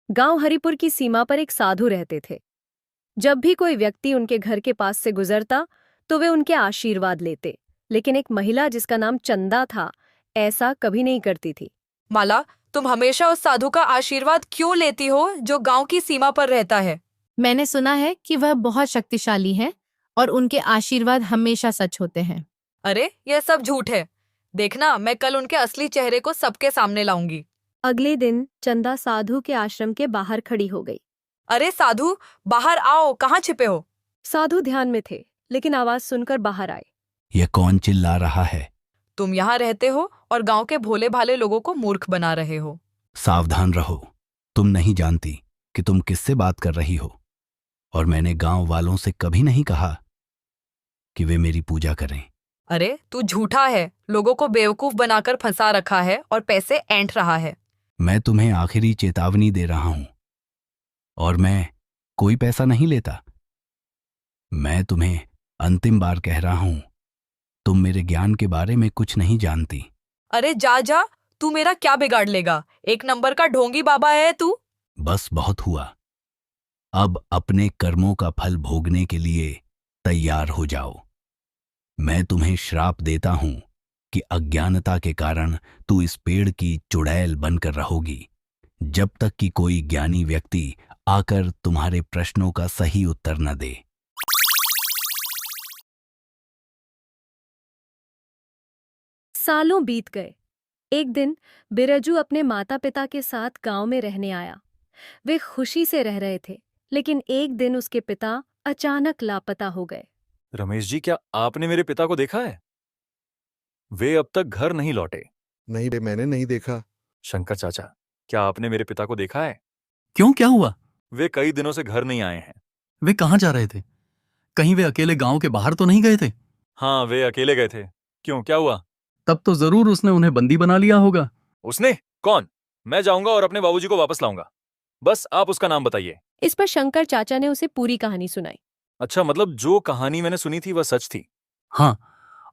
गांव हरिपुर की सीमा पर एक साधु रहते थे। जब भी कोई व्यक्ति उनके घर के पास से गुजरता तो वे उनके आशीर्वाद लेते, लेकिन एक महिला जिसका नाम चंदा था ऐसा कभी नहीं करती थी। माला, तुम हमेशा उस साधु का आशीर्वाद क्यों लेती हो जो गांव की सीमा पर रहता है? मैंने सुना है कि वह बहुत शक्तिशाली हैं और उनके आशीर्वाद हमेशा सच होते हैं। अरे, यह सब झूठ है। देखना, मैं कल उनके असली चेहरे को सबके सामने लाऊंगी। अगले दिन चंदा साधु के आश्रम के बाहर खड़ी हो गई। अरे साधु, बाहर आओ, कहाँ छिपे हो? साधु ध्यान में थे, लेकिन आवाज सुनकर बाहर आए। ये कौन चिल्ला रहा है? तुम यहाँ रहते हो और गांव के भोले भाले लोगों को मूर्ख बना रहे हो। सावधान रहो, तुम नहीं जानती कि तुम किससे बात कर रही हो। और मैंने गांव वालों से कभी नहीं कहा कि वे मेरी पूजा करें। अरे तू झूठा है, लोगों को बेवकूफ बनाकर फंसा रखा है और पैसे ऐंठ रहा है। मैं तुम्हें आखिरी चेतावनी दे रहा हूं, और मैं कोई पैसा नहीं लेता। मैं तुम्हें अंतिम बार कह रहा हूं, तुम मेरे ज्ञान के बारे में कुछ नहीं जानती। अरे जा जा, तू मेरा क्या बिगाड़ लेगा? एक नंबर का ढोंगी बाबा है तू। बस बहुत हुआ, अब अपने कर्मों का फल भोगने के लिए तैयार हो जाओ। मैं तुम्हें श्राप देता हूं कि अज्ञानता के कारण तू इस पेड़ की चुड़ैल बनकर रहोगी, जब तक कि कोई ज्ञानी व्यक्ति आकर तुम्हारे प्रश्नों का सही उत्तर न दे। सालों बीत गए। एक दिन बिरजू अपने माता पिता के साथ गांव में रहने आया। वे खुशी से रह रहे थे, लेकिन एक दिन उसके पिता अचानक लापता हो गए। रमेश जी, क्या आपने मेरे पिता को देखा है? वे अब तक घर नहीं लौटे। नहीं बे, मैंने नहीं देखा। शंकर चाचा, क्या आपने मेरे पिता को देखा है? क्यों, क्या हुआ? वे कई दिनों से घर नहीं आए हैं। वे कहाँ जा रहे थे? कहीं वे अकेले गांव के बाहर तो नहीं गए थे? हाँ, वे अकेले गए थे। क्यों, क्या हुआ? तब तो जरूर उसने उन्हें बंदी बना लिया होगा। उसने? कौन? मैं जाऊंगा और अपने बाबूजी को वापस लाऊंगा। बस आप उसका नाम बताइए। इस पर शंकर चाचा ने उसे पूरी कहानी सुनाई। अच्छा, मतलब जो कहानी मैंने सुनी थी वह सच थी? हाँ,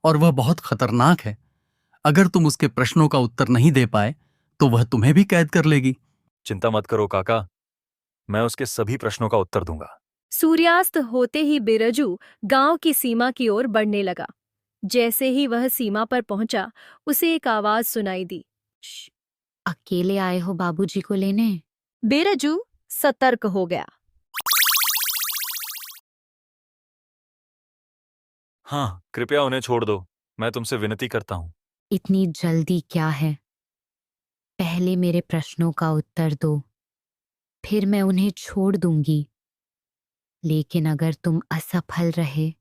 और वह बहुत खतरनाक है। अगर तुम उसके प्रश्नों का उत्तर नहीं दे पाए तो वह तुम्हें भी कैद कर लेगी। चिंता मत करो काका, मैं उसके सभी प्रश्नों का उत्तर दूंगा। सूर्यास्त होते ही बिरजू गांव की सीमा की ओर बढ़ने लगा। जैसे ही वह सीमा पर पहुंचा, उसे एक आवाज सुनाई दी। श्श, अकेले आए हो बाबूजी को लेने? बिरजू सतर्क हो गया। हाँ, कृपया उन्हें छोड़ दो, मैं तुमसे विनती करता हूं। इतनी जल्दी क्या है? पहले मेरे प्रश्नों का उत्तर दो, फिर मैं उन्हें छोड़ दूंगी। लेकिन अगर तुम असफल रहे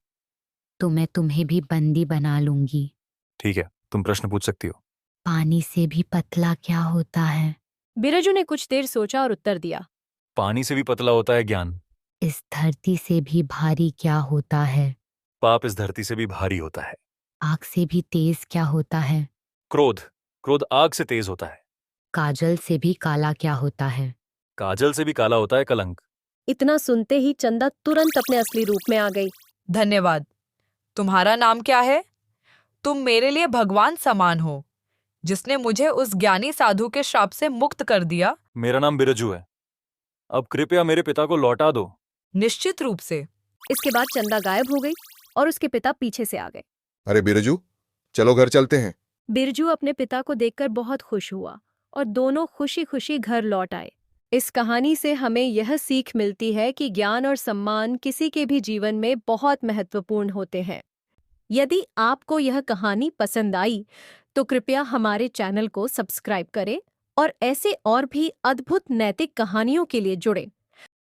तो मैं तुम्हें भी बंदी बना लूंगी। ठीक है, तुम प्रश्न पूछ सकती हो। पानी से भी पतला क्या होता है? बिरजू ने कुछ देर सोचा और उत्तर दिया। पानी से भी पतला होता है ज्ञान। इस धरती से भी भारी क्या होता है? पाप इस धरती से भी भारी होता है। आग से भी तेज क्या होता है? क्रोध, क्रोध आग से तेज होता है। काजल से भी काला क्या होता है? काजल से भी काला होता है कलंक। इतना सुनते ही चंदा तुरंत अपने असली रूप में आ गई। धन्यवाद। तुम्हारा नाम क्या है? तुम मेरे लिए भगवान समान हो, जिसने मुझे उस ज्ञानी साधु के श्राप से मुक्त कर दिया। मेरा नाम बिरजू है। अब कृपया मेरे पिता को लौटा दो। निश्चित रूप से। इसके बाद चंदा गायब हो गई और उसके पिता पीछे से आ गए। अरे बिरजू, चलो घर चलते हैं। बिरजू अपने पिता को देखकर बहुत खुश हुआ और दोनों खुशी खुशी घर लौट आए। इस कहानी से हमें यह सीख मिलती है कि ज्ञान और सम्मान किसी के भी जीवन में बहुत महत्वपूर्ण होते हैं। यदि आपको यह कहानी पसंद आई तो कृपया हमारे चैनल को सब्सक्राइब करें और ऐसे और भी अद्भुत नैतिक कहानियों के लिए जुड़ें।